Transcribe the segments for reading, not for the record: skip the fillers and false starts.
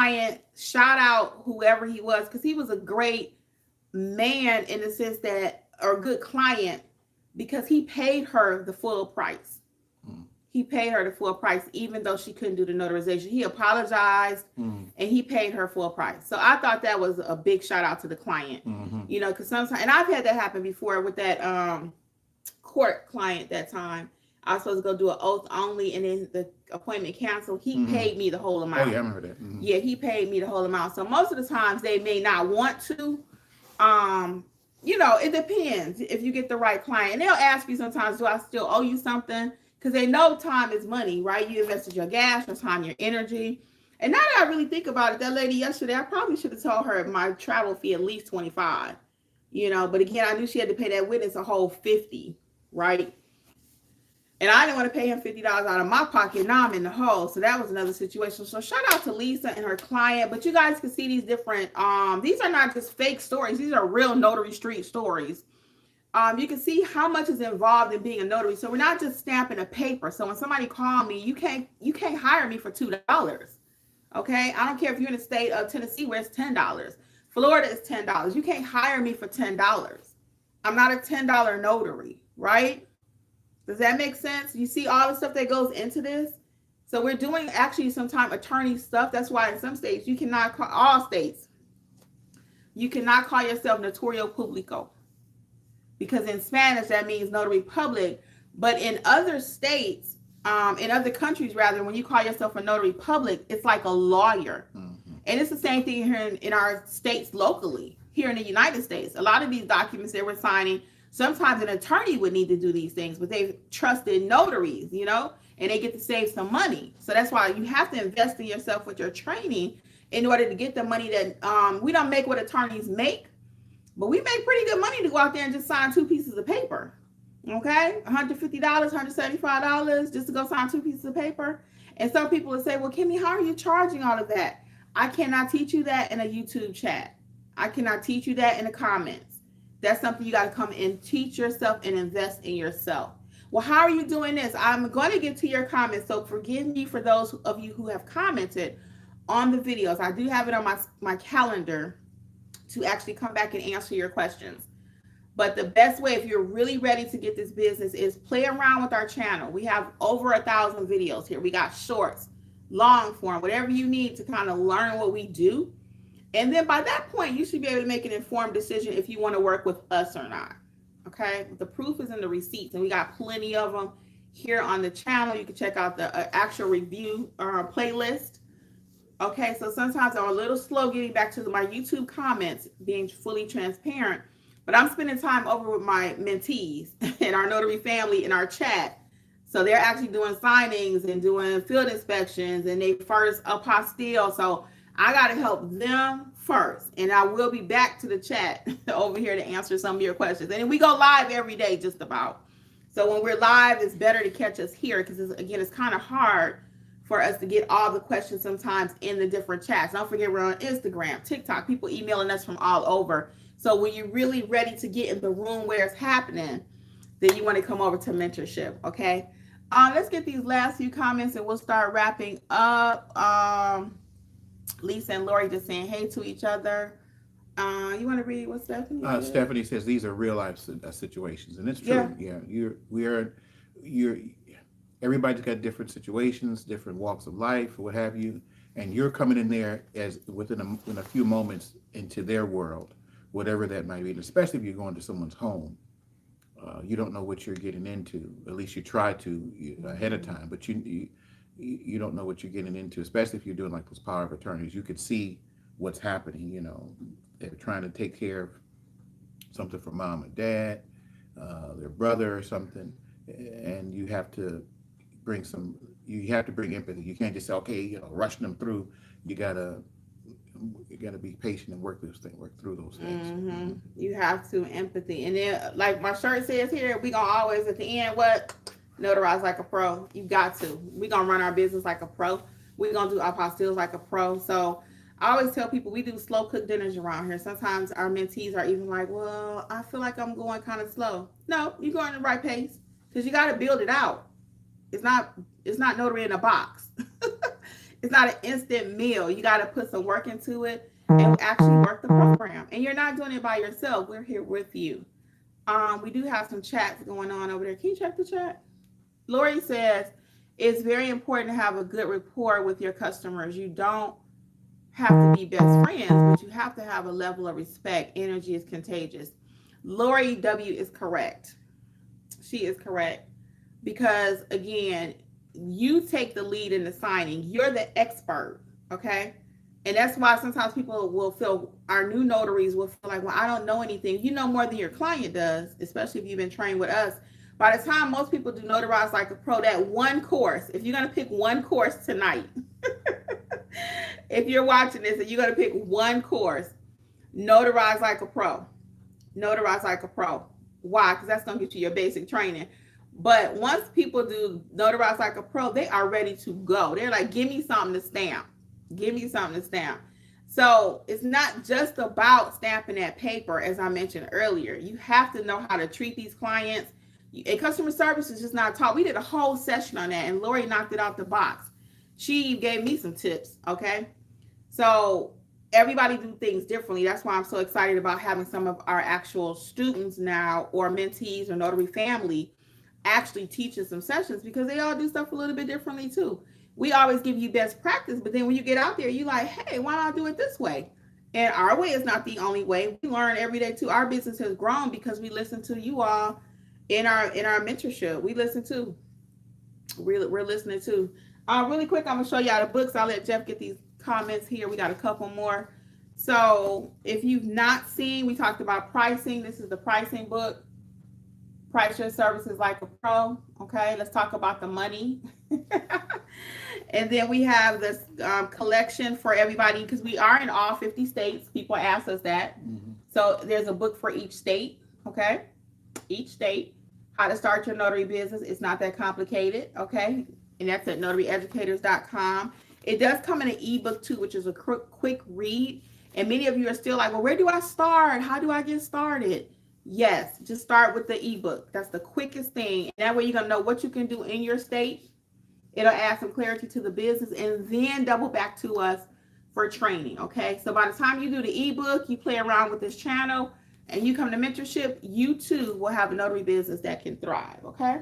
client, shout out whoever he was, because he was a great man in the sense that, or good client, because he paid her the full price. He paid her the full price, even though she couldn't do the notarization. He apologized and he paid her full price. So I thought that was a big shout out to the client, you know, because sometimes, and I've had that happen before with that court client that time. I was supposed to go do an oath only, and then the appointment canceled. He paid me the whole amount. Oh, yeah, I remember that. Yeah, he paid me the whole amount. So most of the times they may not want to. You know, it depends if you get the right client. And they'll ask you sometimes, do I still owe you something? Because they know time is money, right? You invested your gas, your time, your energy. And now that I really think about it, that lady yesterday, I probably should have told her my travel fee at least $25, you know. But again, I knew she had to pay that witness a whole $50, right? And I didn't want to pay him $50 out of my pocket. Now I'm in the hole. So that was another situation. So shout out to Lisa and her client. But you guys can see these different, these are not just fake stories. These are real notary street stories. You can see how much is involved in being a notary. So we're not just stamping a paper. So when somebody called me, you can't hire me for $2. Okay. I don't care if you're in the state of Tennessee where it's $10. Florida is $10. You can't hire me for $10. I'm not a $10 notary, right? Does that make sense? You see all the stuff that goes into this? So we're doing actually sometimes attorney stuff. That's why in some states you cannot call, all states, you cannot call yourself notario publico. Because in Spanish, that means notary public. But in other states, in other countries rather, when you call yourself a notary public, it's like a lawyer. And it's the same thing here in our states locally, here in the United States. A lot of these documents that we're signing, sometimes an attorney would need to do these things, but they've trusted notaries, you know, and they get to save some money. So that's why you have to invest in yourself with your training in order to get the money that we don't make what attorneys make. But we make pretty good money to go out there and just sign 2 pieces of paper. Okay? $150, $175 just to go sign 2 pieces of paper. And some people will say, well, Kimmi, how are you charging all of that? I cannot teach you that in a YouTube chat. I cannot teach you that in the comments. That's something you got to come and teach yourself and invest in yourself. Well, how are you doing this? I'm going to get to your comments. So forgive me for those of you who have commented on the videos. I do have it on my calendar to actually come back and answer your questions. But the best way, if you're really ready to get this business, is play around with our channel. We have over 1,000 videos here. We got shorts, long form, whatever you need to kind of learn what we do. And then by that point, you should be able to make an informed decision if you want to work with us or not. Okay? The proof is in the receipts, and we got plenty of them here on the channel. You can check out the actual review playlist. Okay, so sometimes I'm a little slow getting back to my YouTube comments, being fully transparent, but I'm spending time over with my mentees and our notary family in our chat. So they're actually doing signings and doing field inspections and they first apostille. So I got to help them first. And I will be back to the chat over here to answer some of your questions. And we go live every day just about. So when we're live, it's better to catch us here because, again, it's kind of hard for us to get all the questions sometimes in the different chats. Don't forget, we're on Instagram, TikTok, people emailing us from all over. So when you're really ready to get in the room where it's happening, then you want to come over to mentorship, okay? Let's get these last few comments and we'll start wrapping up. Lisa and Lori just saying hey to each other. You want to read what Stephanie said? Stephanie says these are real life situations, and it's true. Yeah, everybody's got different situations, different walks of life, what have you, and you're coming in there as within a few moments into their world, whatever that might be. And especially if you're going to someone's home, you don't know what you're getting into. At least you try to ahead of time, but you don't know what you're getting into. Especially if you're doing like those power of attorneys, you could see what's happening. You know, they're trying to take care of something for mom and dad, their brother or something, and you have to bring empathy. You can't just say, okay, rushing them through. You gotta be patient and work through those things. Mm-hmm. You have to empathy. And then like my shirt says here, we gonna always at the end, notarize like a pro. You got to. We gonna run our business like a pro. We gonna do apostilles like a pro. So I always tell people we do slow cook dinners around here. Sometimes our mentees are even like, well, I feel like I'm going kind of slow. No, you're going the right pace because you got to build it out. It's not notary in a box. It's not an instant meal. You got to put some work into it and actually work the program. And you're not doing it by yourself. We're here with you. We do have some chats going on over there. Can you check the chat? Lori says, it's very important to have a good rapport with your customers. You don't have to be best friends, but you have to have a level of respect. Energy is contagious. Lori W is correct. She is correct. Because again, you take the lead in the signing. You're the expert, okay? And that's why sometimes people will feel, our new notaries will feel like, well, I don't know anything. You know more than your client does, especially if you've been trained with us. By the time most people do Notarize Like a Pro, that one course, if you're going to pick one course tonight, if you're watching this and you're going to pick one course, Notarize Like a Pro. Notarize Like a Pro. Why? Because that's going to get you your basic training. But once people do Notarize Like a Pro, they are ready to go. They're like, give me something to stamp. Give me something to stamp. So it's not just about stamping that paper, as I mentioned earlier. You have to know how to treat these clients. And customer service is just not taught. We did a whole session on that, and Lori knocked it out the box. She gave me some tips, okay? So everybody do things differently. That's why I'm so excited about having some of our actual students now, or mentees or notary family, actually teaching some sessions, because they all do stuff a little bit differently too. We always give you best practice, but then when you get out there, you like, hey, why not do it this way? And our way is not the only way. We learn every day too. Our business has grown because we listen to you all in our mentorship. We listen to. We're listening to. Really quick, I'm gonna show y'all the books. I'll let Jeff get these comments here. We got a couple more. So if you've not seen, we talked about pricing. This is the pricing book. Price your services like a pro. Okay, let's talk about the money. And then we have this collection for everybody, because we are in all 50 states. People ask us that. So there's a book for each state. Okay, each state. How to start your notary business. It's not that complicated. Okay, and that's at notaryeducators.com. It does come in an ebook too, which is a quick read. And many of you are still like, well, where do I start? How do I get started? Yes, just start with the ebook. That's the quickest thing. And that way you're going to know what you can do in your state. It'll add some clarity to the business, and then double back to us for training. Okay, so by the time you do the ebook, you play around with this channel, and you come to mentorship, you too will have a notary business that can thrive. Okay,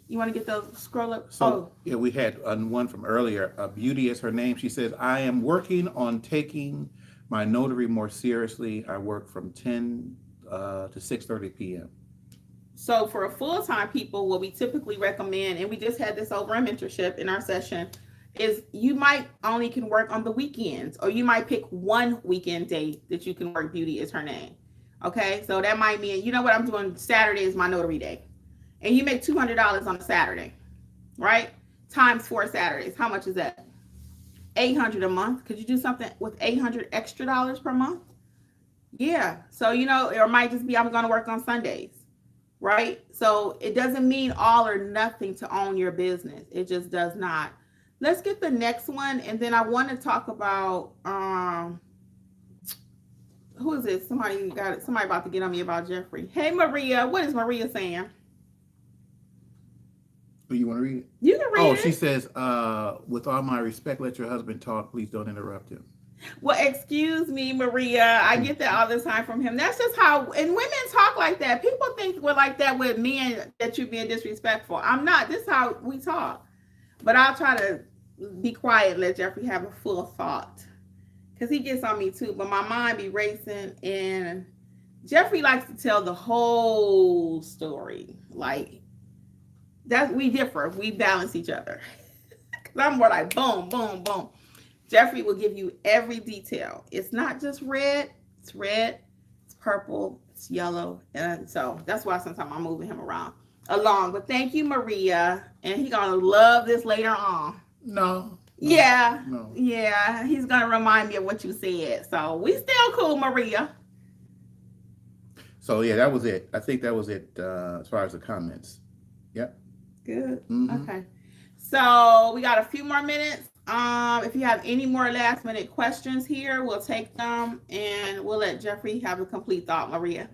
you want to get those scroll up? So yeah, we had one from earlier. Beauty is her name. She says, I am working on taking my notary more seriously. I work from 10 to 6:30 p.m. So for a full-time people, what we typically recommend, and we just had this over in mentorship in our session, is you might only can work on the weekends, or you might pick one weekend day that you can work. Beauty is her name. Okay, so that might mean, you know what, I'm doing Saturday is my notary day. And you make $200 on a Saturday, right? Times 4 Saturdays. How much is that? $800 a month. Could you do something with $800 extra dollars per month? Yeah. So, you know, or it might just be, I'm going to work on Sundays. Right? So it doesn't mean all or nothing to own your business. It just does not. Let's get the next one. And then I want to talk about, who is this? Somebody about to get on me about Jeffrey. Hey, Maria. What is Maria saying? Oh, you want to read it? You can read it. Oh, she says, with all my respect, let your husband talk. Please don't interrupt him. Well, excuse me, Maria. I get that all the time from him. That's just how, and women talk like that. People think we're like that with men, that you're being disrespectful. I'm not. This is how we talk. But I'll try to be quiet and let Jeffrey have a full thought, because he gets on me too. But my mind be racing, and Jeffrey likes to tell the whole story. Like, that we differ. We balance each other. Because I'm more like boom, boom, boom. Jeffrey will give you every detail. It's not just red. It's red. It's purple. It's yellow. And so that's why sometimes I'm moving him along. But thank you, Maria. And he's going to love this later on. No. Yeah. No. Yeah. He's going to remind me of what you said. So we still cool, Maria. So yeah, that was it. I think that was it as far as the comments. Yep. Good. Mm-hmm. Okay. So we got a few more minutes. If you have any more last minute questions here, we'll take them, and we'll let Jeffrey have a complete thought, Maria.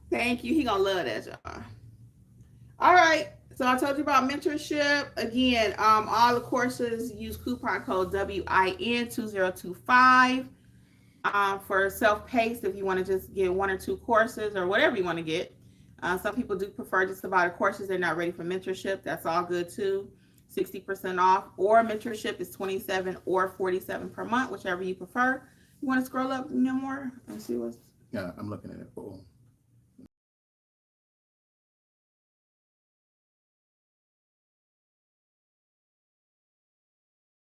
Thank you. He gonna love that, y'all. All right. So I told you about mentorship. Again, all the courses use coupon code WIN2025 for self-paced if you want to just get 1 or 2 courses or whatever you want to get. Some people do prefer just about a courses. They're not ready for mentorship. That's all good too. 60% off, or mentorship is $27 or $47 per month, whichever you prefer. You want to scroll up no more and see what's... Yeah, I'm looking at it. Oh,